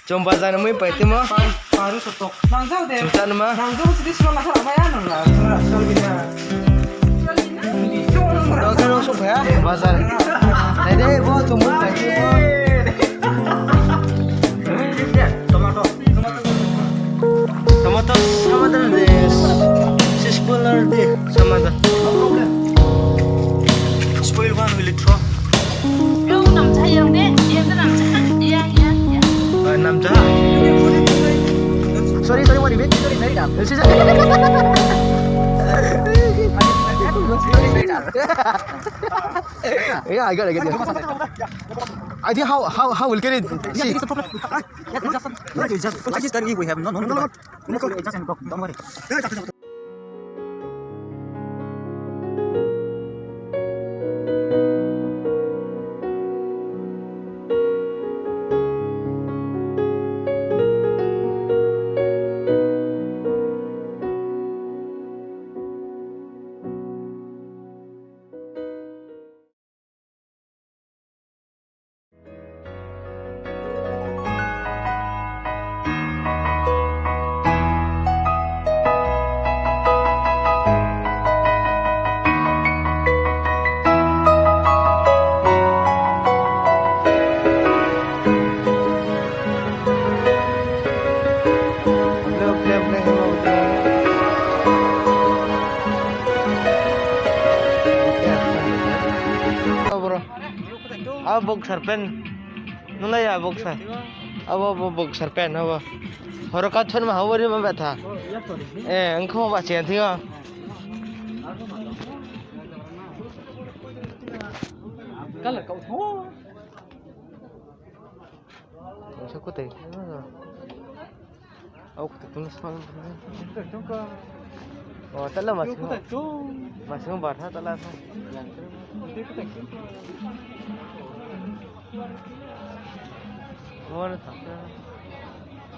Coba sana mau apa itu mah? Baru stok. Nangzau deh. Susah nama? Nangzau sedih semua lah apa ya nang lah. Soal gini. Udah kan masuk ya bazar. Dede bawa tunggu lagi bawa. Tomato. Tomato des. Sispular deh sama dah. Spoil one will it throw? Yung namcha yung deh, dia tuh namcha. Iya. Nam jah. Sorry what do you mean? Sorry very down. Yeah, I got it. I think how will get it? See. Just like this we have no. Just don't worry. Bog sarpen nulai ya bog sar bog sarpen apa horokat pun mah hawari mah betah engkau mah baca nanti ya Kalau kau tahu. aku teh aku tulis malam oh tak lah masih barha tak lah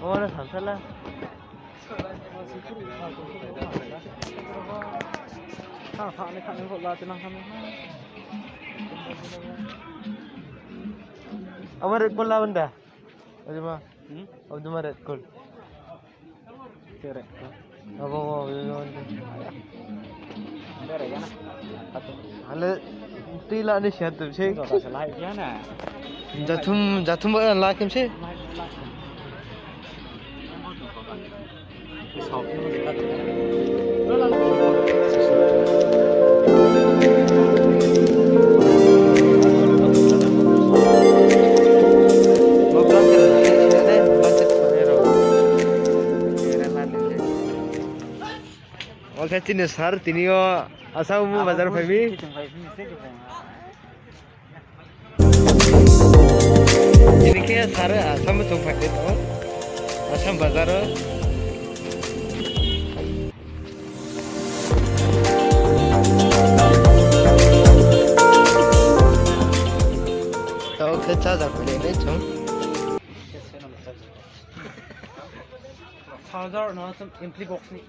oh sampai lah apa red call lah benda apa mah apa tu mah red call apa halo tila ni sihat tu sih jatum bukan lakim sih Oke, ini sar, ini yo asal mau bazar fahmi. Ini kayak sar asam tuh pakai itu, asam bazar. Tahu kerja apa ini cung? Charger no some empty box ni.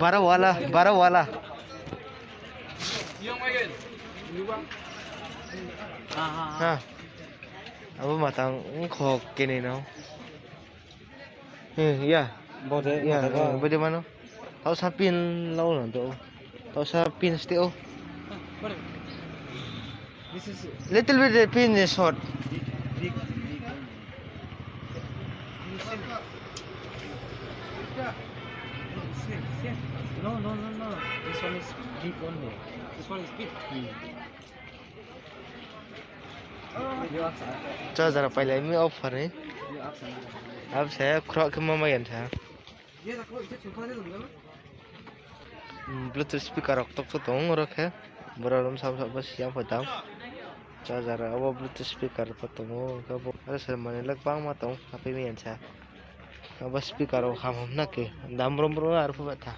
बारह वाला हाँ अब matang kok kini now ya bode mana tahu sapin lau nanti tahu sapin stio little bit pin is short No. This one is deep only. This one is big. cho जरा पहले में offer है अब से क्रॉक के मामा यन था Bluetooth speaker रख तो रखे बराबर सब बस यहाँ बताऊं cho जरा अब ब्लूटूथ स्पीकर तो अरे सर मैंने लग पाऊँ मत हूँ अभी में यन था अब स्पीकर हम ना के दाम बरो आर फुबा था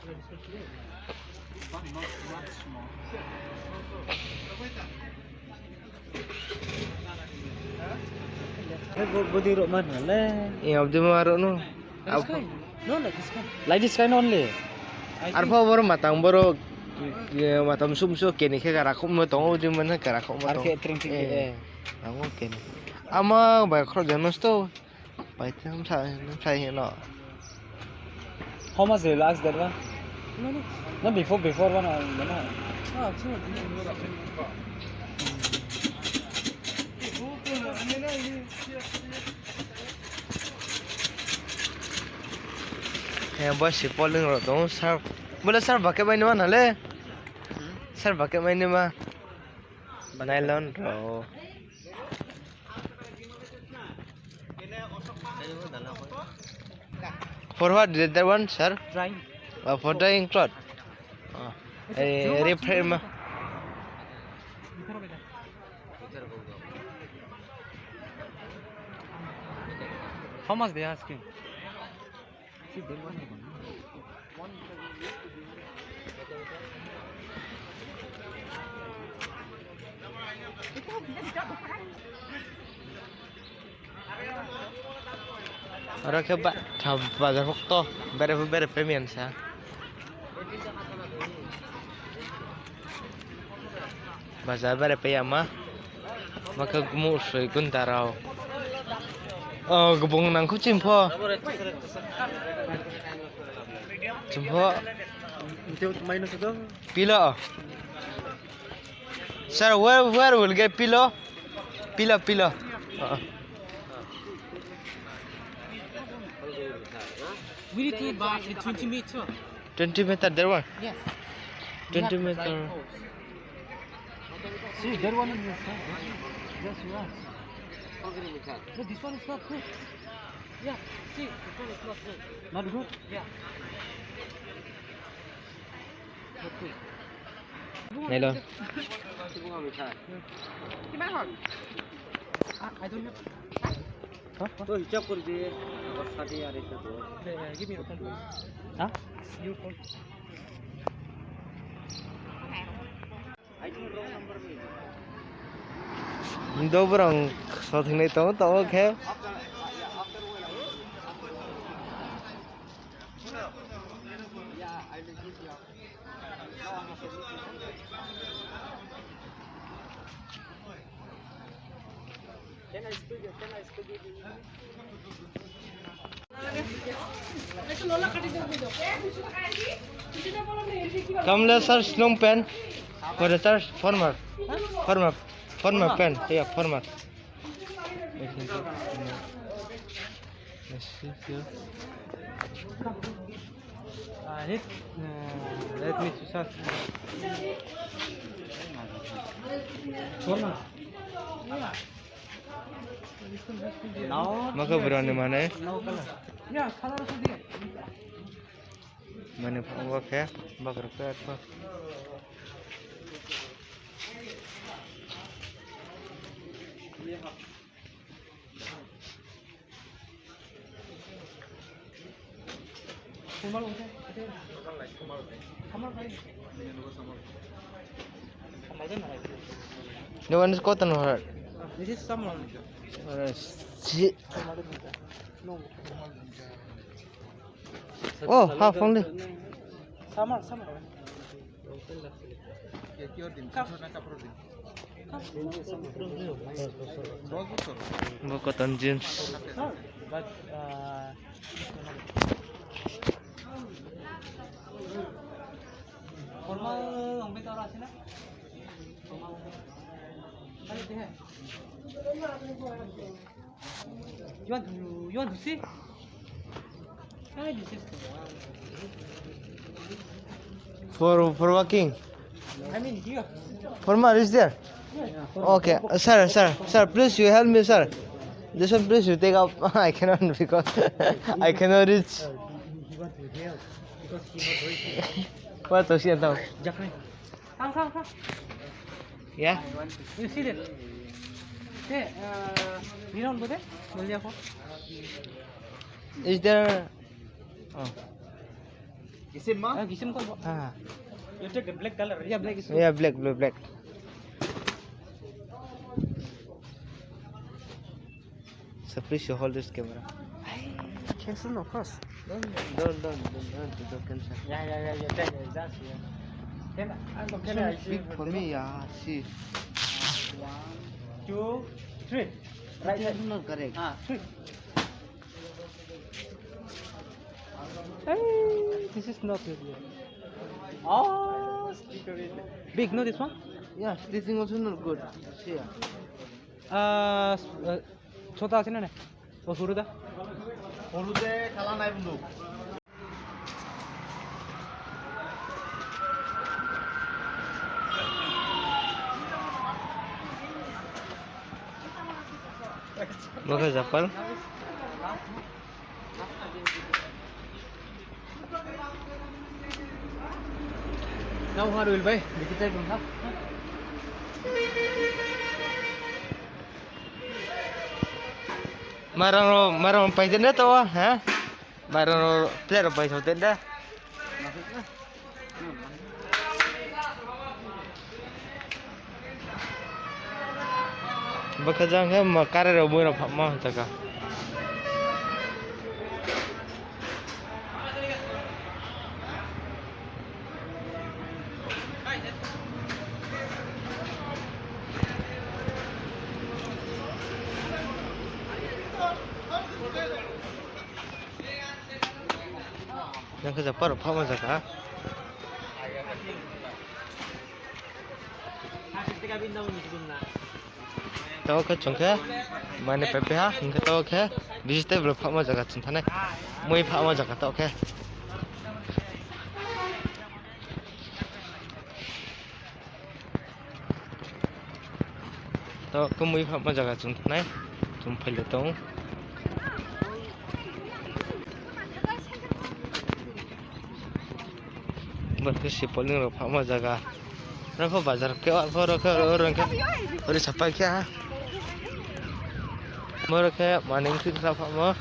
Body rock mana le? Iya, abdi maruk no. No, like this kind only. Arpa baru matang baru matam sumsu kini ke karakuk mau tahu di mana karakuk mau tahu. Arke tring Aku kini. Ama banyak kerja jenis tu. Baik saya no. How much they last that one? No, before one. Bos si polling ro dong sar. Boleh sar pakai main mana le? Sar pakai main mana? Nylon ro. For what did that one, sir? Drying. For drying cloth. Repair ma. How much they asking? Orang coba bazar waktu bere pemian sa. Bazar bere peyama. Maka gemu sui kuntarau. Oh, gebung nangku cimpo. Cimpo. Pillow. Sir, where will get pillow? Pillow. We need to buy 20 meter. 20 meter there one. Yes. 20 meter. See, that one is yes. Yes, you are. No, this one is not good. Yeah, see, this one is not good. Not good? Yeah. Not good. Hello. I don't know. तो हिसाब कर दिए और साथी आ रहे थे तो give me your phone please. हाँ? Your phone. I think wrong number में. Dua orang satu ni tahu okay. Can I speak it? Kamla sir Snom pen. For the sir former pen. Yeah, former. Let me to start. Former. Maka berani mana? Ya, color tu dia. Mana awak ya? Bakar ke apa? The one is cotton or? This is someone. Oh, half only. Sama. Cotton jeans. But formal ang betul rasa na. You want to see? For walking. I mean here. Formal is there? Okay, sir, please you help me, sir. This one, please you take up. I cannot because I cannot reach. He want to help because he not ready. What to see now? Jack, come. Yeah. You see that? Hey, you don't go there? Boleh apa? Is there? Oh. Gisim mah? Gisim kau. Ah. You take the black color. Yeah, black is. Yeah, black. So please you hold this camera. Cancel no first. Don't cancel. Yeah, that's here. Can I Big for me, yeah. See. 1, 2, 3. Right, that's not correct. 3. Hey, this is not good yet. Oh, sticker is big. No, this one. Yeah, stitching also not good. See. छोटा আছে না না ও সরুদা হলুদে খেলা নাই বন্ধু Baka Japal. Now how will buy? Dikit tayo bang ha? Marang paitin na to, ha? Marang player paitin na. Baka jang hai makare ro mo ra ma taka. Yang kerja par apa masa kah? Tahu ke cungke? Mana PPH? Ingkar tahu ke? Digital belum apa masa kah cinta ni? Mui apa masa kah tahu ke? Tahu ke mui apa masa kah cinta ni? Jumpa le tahu. Berkesi polling ro apa masa kah? Rafa bazar ke apa orang ke? Orang siapa ke? Mereka maning sih apa mah?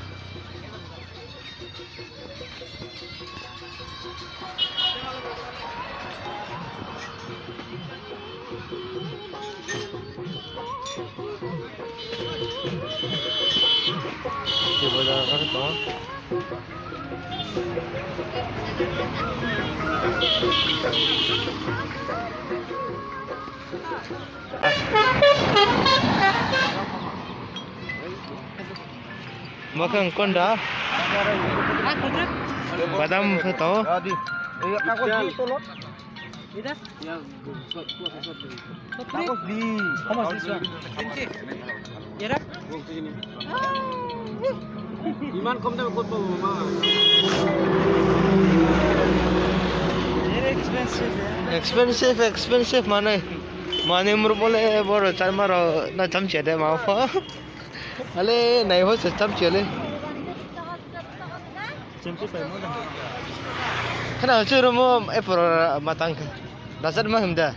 Di bazar apa tu? Makan konda, badam tahu? Adi takut di tolot Ida? yang Takut di How much this one? 20. Yara? iman kom dapat kau tahu mama Very expensive. Expensive mana? Mana mur boleh baru cari maro na jam cede mau apa? Ale naik hos jam cede. Kenapa curu mau matang? Dasar mah hemda.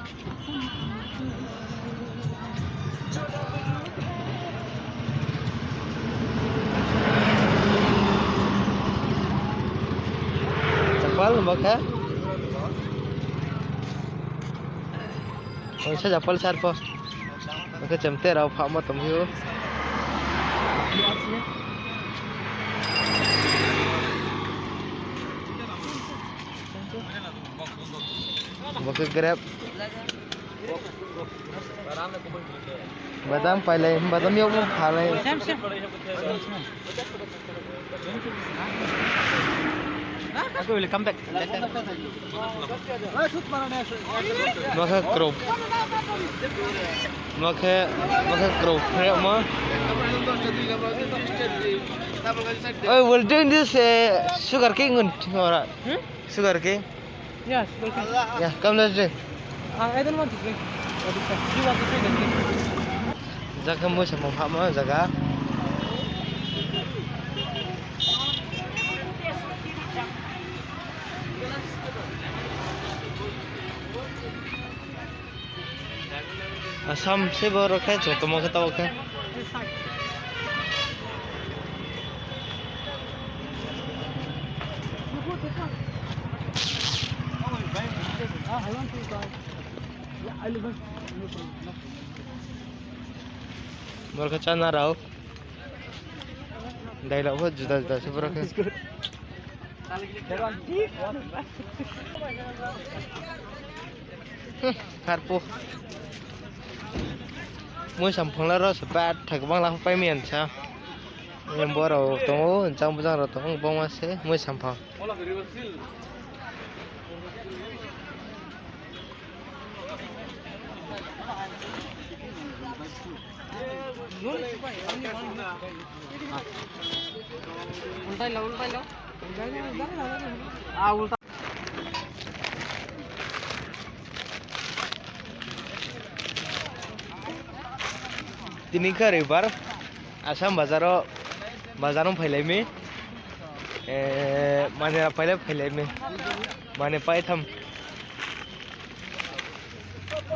Japal baka? Saya Japal siapa? Maka cemte rau faham atau hiu? Maka grab. Badam pailai, badam yuk mu palai. Sam. Aku will come back. Maka crop. Maka crop. Crop mah. Oh, we're doing this sugar king orang. Sugar king. Yes. Yeah, come let's drink. I don't want to drink. You want to drink and drink. Jaga mu sama Pak mah jaga. Asam se baru kan, contoh mau ketawa kan? I want to buy. Yeah, I live in. Mereka cana rau. Dialog buat juta-juta seberapa kan? Karpu. Mua sắm phong là rồi sẽ bắt thằng băng là phải miền sao? Em bỏ đầu tông trong bây giờ rồi tông bông mà sẽ mua sắm phong. उल्टा लो उल्टा Tini ke ribar asam bazaron phailai mi mane ra phailai mi mane pai tham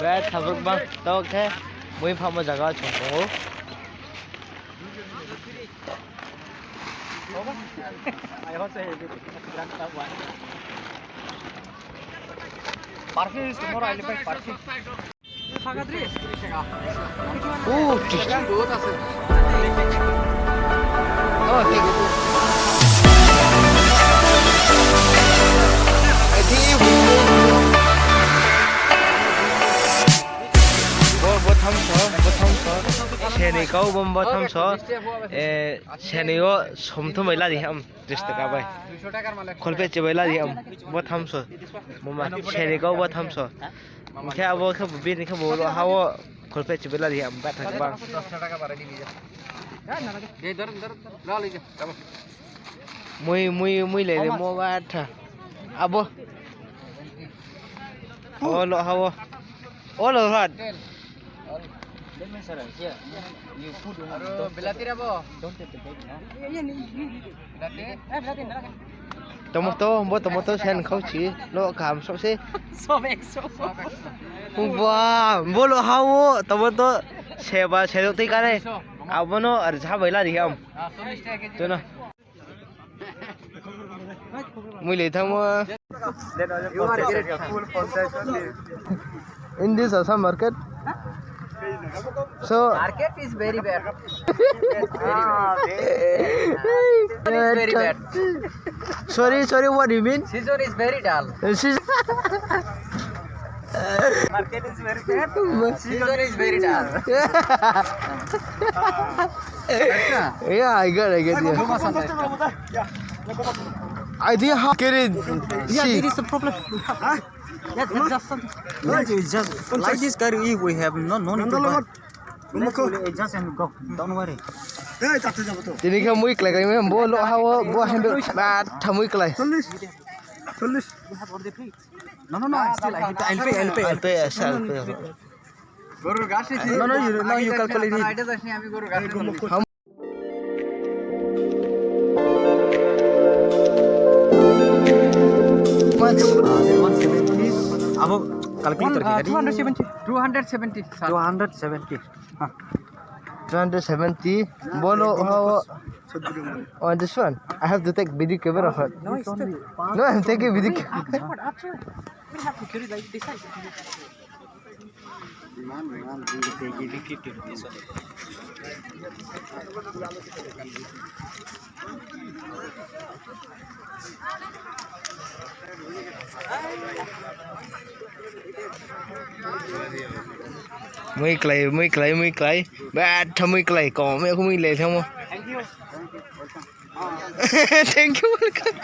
ba thabruk bang to ke mui pham ma jaga chong ko Parking is tomorrow. I'll buy parking. Christian oh thank you I think you bố thăm số xe này có bố thăm số xe này có sớm thôi mấy là gì không just cả vậy con phải chơi mấy là gì không bố thăm số mà xe này có bố thăm số Kaya abo ka bibin ka bolo hawo kolpe chibela di am bat thak bang 10 টাকা বাড়াই দিবি যা এই ধর লা লই যা যাবো muy le mo bat tha abo olo hawo olo hat বিলাতি রাবো tomato sen khâu chỉ lo cảm xúc xí सब 100 wow bolo hawo tomato seba sedok ti kare abono ar jha baila di am 40 টাকা KG to na muy le thamo you are get full concession in this Assam market so market is very bad very bad sorry what do you mean season is very dull market is very bad season is very dull yeah I get you I think how get it Yeah, there is a problem. That's just something. No, it's just like this guy. We have no need to buy. Let's adjust and go. Don't worry. Tini ka muy klay kay mo bolo hawo bo hembe ba thamui klay We have already paid. No. Still, I'll pay. I'll pay. গরুর ঘাস No, you calculate it. এটা যাসনি আমি গরুর ঘাস अब calculate करके 270 270 270 bolo hawo on this one I have to take video camera of it No, it's still. no I'm taking video camera After. We have to carry like this side. muy clay ba thamui clay có mẹ không mình lệ theo không thank you welcome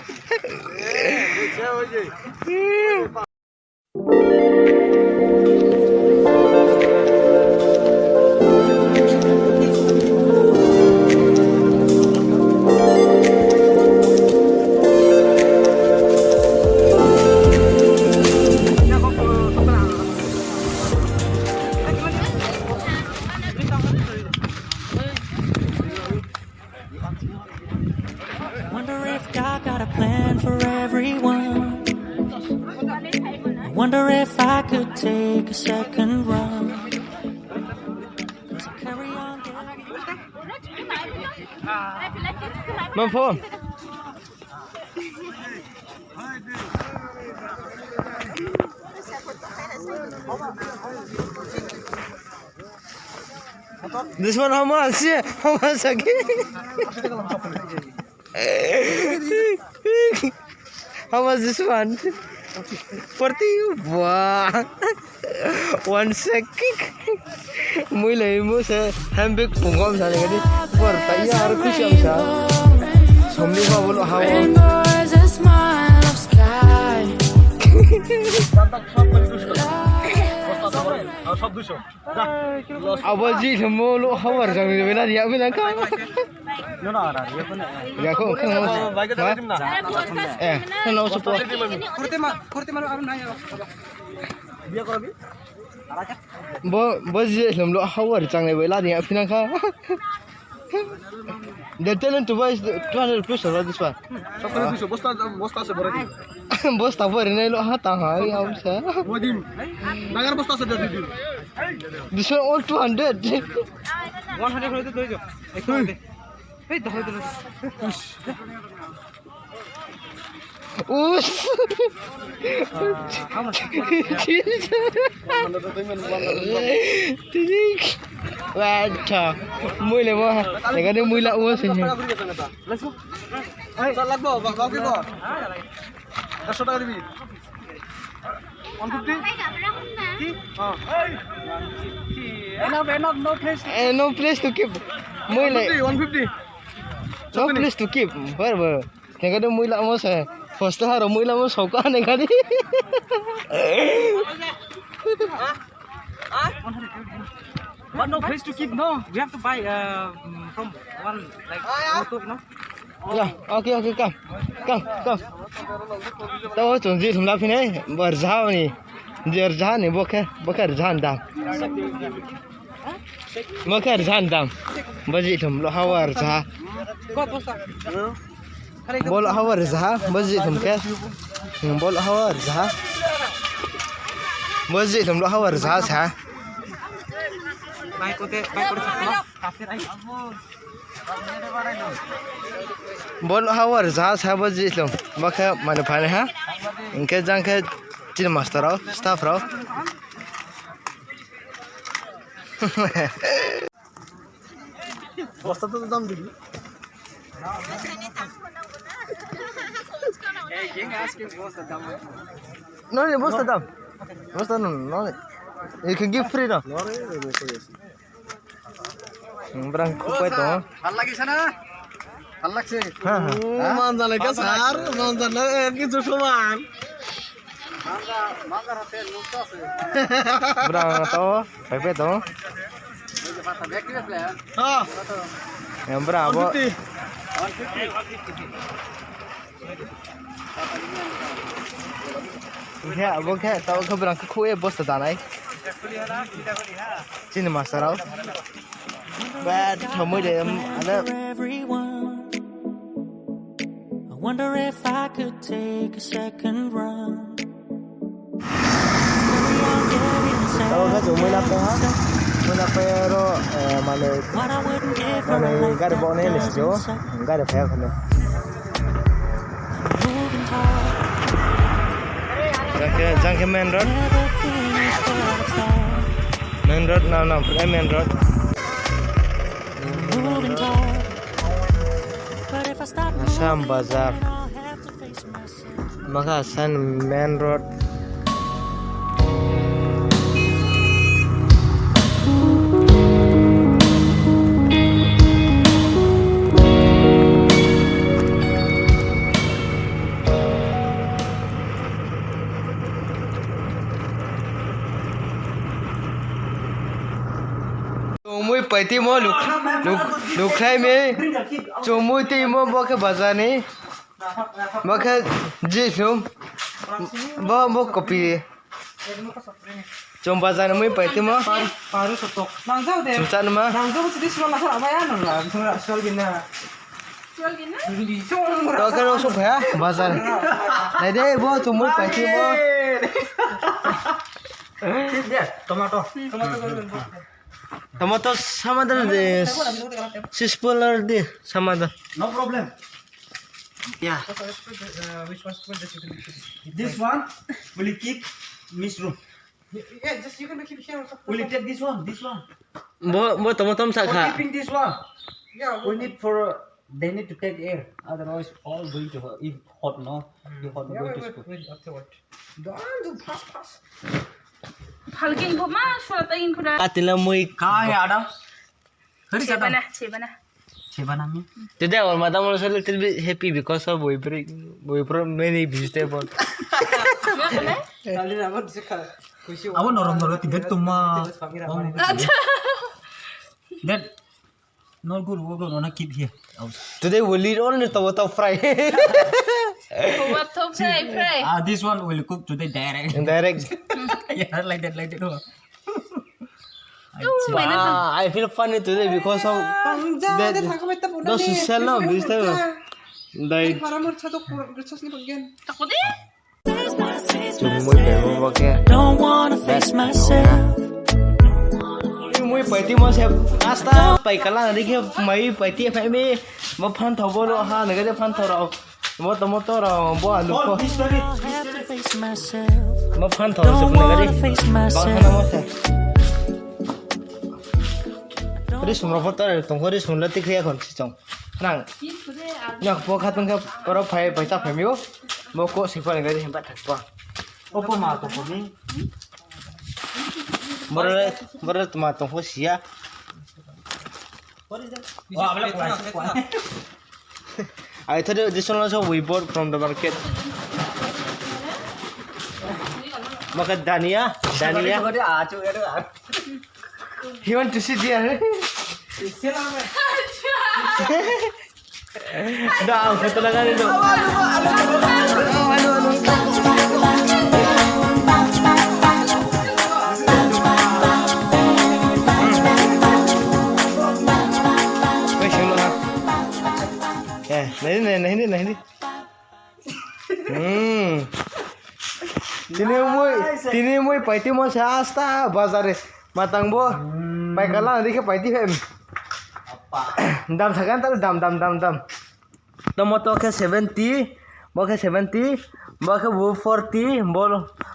Wonder if God got a plan for everyone. I wonder if I could take a second run. 'Cause I carry on getting Mom phone this one how much again How much this one? 40. Wow. 1 second. Mui lấy mua sẽ handbag bùng gom sao này cái đi. Quả tay ya rồi खुश हम sao. Somni hoa bolo hawa. Ignores a smile of sky. Abaji thamo lo hawar jang ni bela dia bela ka. No, no, no, ये पनि Ya ko kan mo. Eh, kan lo support. बिया कर अभी Bo ji thamo lo hawar jang ni bela dia pina ka. The talent to buy is 200 plus or this one. बस्ता से भरा दी Bos tak boleh ni lo hata hai am sa. मोदीम नगर बस्ता से दे दी This one all 200. 100 করে তো লই যাও একটু দে এই ধরে ধরে Us. how much Tidik. Wacha. Mui le mo. Lega ni mui la us ni. Let's go चल लगबो बाउ के को 100 টাকা দিবি 150 हां enough no place No place to keep. Mui le 150 no place to keep. Ber. Lega ni mui la mo sa. First ha ro mui la mo sauka ni kali. What no place to keep? No, we have to buy from one like photo, no? Yeah, okay, come. Tao chuẩn gì thùng lá phi này, bờ giá này, giờ giá này bốc giá đam, bốc giá đam, bờ gì thùng lo hawar giá, bol hawar giá, bờ gì thùng cái, bol hawar giá, bờ gì thùng lo hawar giá sao? Buy kote no? Kafir ai. Bol hawar giá sao bờ gì thùng, bốc mana phane ha, इनके जंग के चिन master आओ staff आओ बस्ता तो दाम दिबी no ni bos tadam no you can give free no berang kupai to ভাল লাগিছে না ভাল লাগছে ha মান জানে কে স্যার মান জানে কিছু সমান মানদার হাতে লুট আছে berang to pepe to হ্যাঁ yang berapa แค่บ่แค่ตาเขาberang ku e bos tadam ai चिन मास्टर आओ bad thomoi de ana Everyone. I wonder if I could take a second run. tao ka chu moi la pe ha moi la pe ro mane What I wouldn't give for mane a life ga de bo ne that le doesn't jo suck. ga de pe khone Moving tall, jang ke main road never finish what I start. main road no main road Moving tall, but if I stop Assam moving, Bazaar. then I'll have to face myself. Makasan main road Mui paiti mo luk khai me chomui ti mo bo ke bazani bo ke ji sum bo kopi chom bazani mui paiti mo Paru sotok. Nang jauh deh. chumchan ma Nang jauh sedih semua lah apa ya nang lah. Soal gina. Di soal to ke ro su pha bazani nai de bo chomui paiti mo tomato tomato samadan de sispolar de samadan no problem yeah which was put the This one will you keep Miss room. Yeah, just you can keep here also. Will you take this one? This one. bo tomato sa For kha keeping this one. Yeah, We need for They need to take air, otherwise all going to if hot no, if hot going to school. ভালকে info মা শোনাতে info না Atila muy Kah ya Adam? Hari ছেবানা ছেবানা Siapa namanya? today our madam was a little bit happy because of we brought many vegetables. Aku norong tidak cuma. That not good. We're gonna keep here. Today we'll eat only tomato fry. เพราะว่าทุบใช่เพลย์ This one will cook today direct. Direct. Yeah, like that. I feel funny today because of that. Those sell no vegetable. Like. takut deh Muy pero porque. Don't wanna face myself. Muy phải mà xem asta phải cả là đi kia mấy phải tiệm phải mi mà phan thầu vô lo ha này cái phan thầu rồi một rồi bỏ ăn được không I have to face myself. mà phan thầu sụp Don't này wanna cái face đi bằng myself. nó mất rồi đi xuống rồi tới tổng có đi xuống là tích kia còn chỉ trồng nàng nhạc bố khát tung cái đó phải chắc phải miếu bố cố sinh hoạt này cái đi bắt thật quá Apa mah tu kami? bữa mà tổng có xía Wah, boleh kuat. I thought this one also we bought from the market. Maka Dania. He want to sit there. Dah, kata lagi ni. Này. Tini muy paiti mo sa asta bazar matang bo. Pai kala dikhe paiti hem. Dam sagan tar dam. Tomato ke 70, bo ke 70, bo ke 40,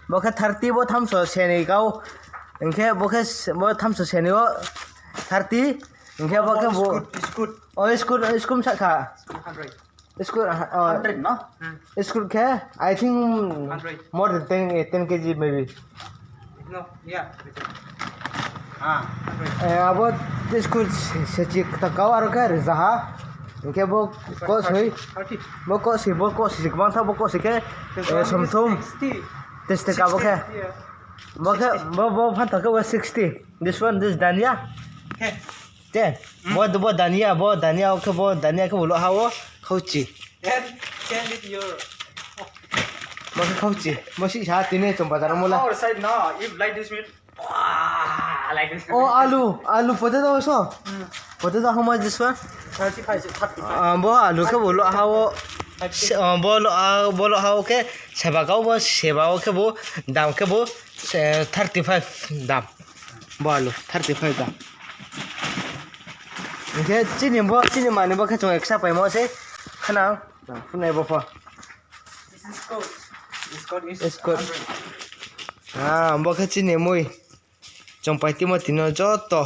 bo ke 30 bo tham so seni kau. Engke bo tham so seni o 30, engke bo ke bo. Oh, iskut sakha. 100. Iskut 100 no? Iskut ke? I think more than 10 kg maybe. No, yeah. About iskut secik takau aru ke zaha. Engke bo ko soi. Bo ko si bang tha bo ko si ke somthum. Teste ka bo ke. Bo phan ta ke 60. This Dania. Okay. Ten. Bo Dania ke bolo hawo khauchi. 10 with your Bo khauchi. Bo si sa tine chom bazar mola. our side now. If like this will like this. Oh, alu potato also. Potato how much this one? 35. Bo alu ke bolo hawo. Bolo hawo ke seba kau bo seba ke bo dam ke bo 35 dam. Bo alu 35 dam. Okay, chini mani bo ke chong extra pai mo se. Khana funai bo pa. It's good. Bo ke chini mui. Chong pai ti mo tino joto.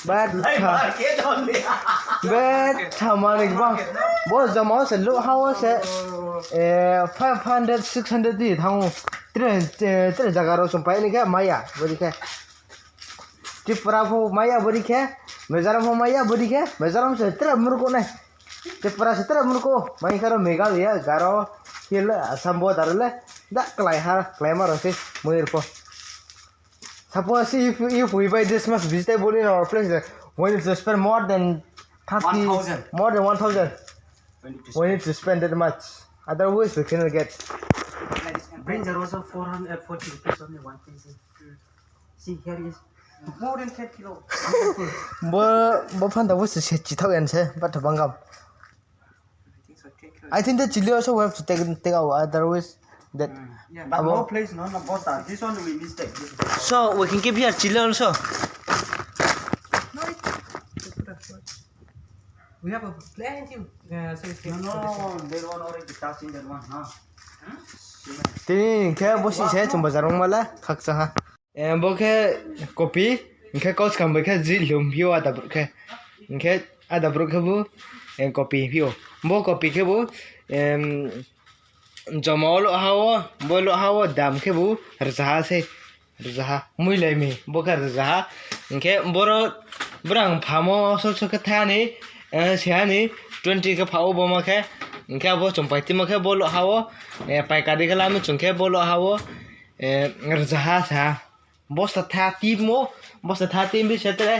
Bad manik bang. Bo zamao se lo hawo se 500 600 di thang tre jaga ro chong pai ni ke maya bodi ke. Tripura ho maya bodi ke. Mizoram ho maya bodi ke. Mizoram se tre murko nai. Tripura se tre murko. Mai karo Meghalaya garo hill Assam bo darle da klai mar se muir po. Suppose if we buy this much vegetable in our place, we need to spend more than 1,000. more than 1,000. We need to spend that much. Otherwise, we cannot get. Brinjal also 440 rupees only 1 kg. See here is more than 10 kilo. Bo fan da was se chi thau en se but bangam. I think the chili also we have to take out, otherwise that. But no place, no bota. This one we mistake. So we can keep here chili also. We have a plenty. No, that one already touching that one, huh? Tini ke bo si se chum bazar mala khak cha ha. Bo ke copy ke coach kam ke ji lum hiwa da ke ke ada bro kebu kopi pio bo kopi kebu jomolo hawo dam kebu rzaha se rzaha muilai mi bo ka rzaha ke boro brang phamo so so ka thani seani 20 ka phao bo ma ke ke bo chompaiti ma ke bolo hawo paikari kala mi chungke bolo hawo rzaha sa bosta tha timo bosta tha tim bi setre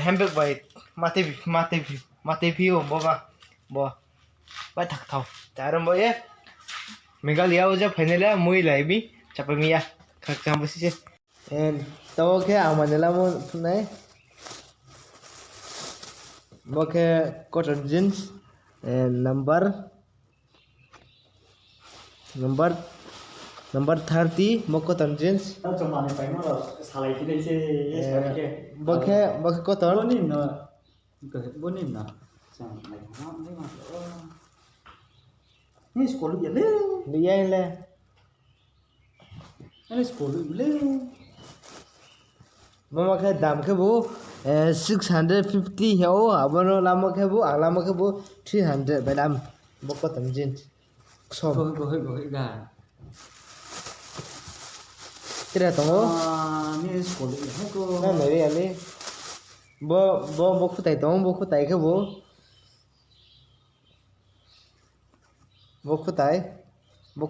hembek bai mate pio bo ba ba thak thau taram bo ye Meghalaya uja final mui lai bi chapami ya khak cham basi se to ke amanela mo nai bo ke cotton jeans number 30 mo cotton jeans bo ke cotton Ini sekolah ya le. dia le Ini sekolah le. mama ke dam ke bu 650 heo abono lama ke bu alama ke bu 300 badam bo cotton jeans so Gohe ga. kira tongo Ini sekolah ya ko. na mere ale bo khutai tong bo khutai ke bo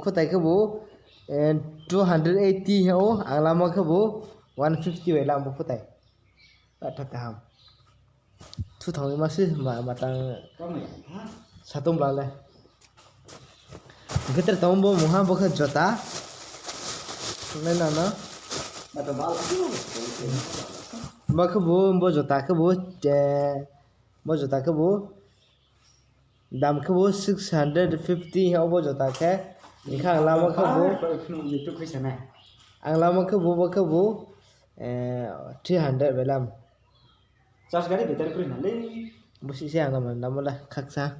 khutai ke bo 280 heo alama ke bo 150 wela bo khutai ta ham thu thong ma si ma matang satum lale geter tong bo moha bo kha jota na Atau bal. ba ke bo jota ke bo dam ke bo 650 heo bo jota ke ikha alama ke bo Itu kisahnya. ang lama ke bo 300 belam Charge kali better kuri nale. busi siang naman namala khaksa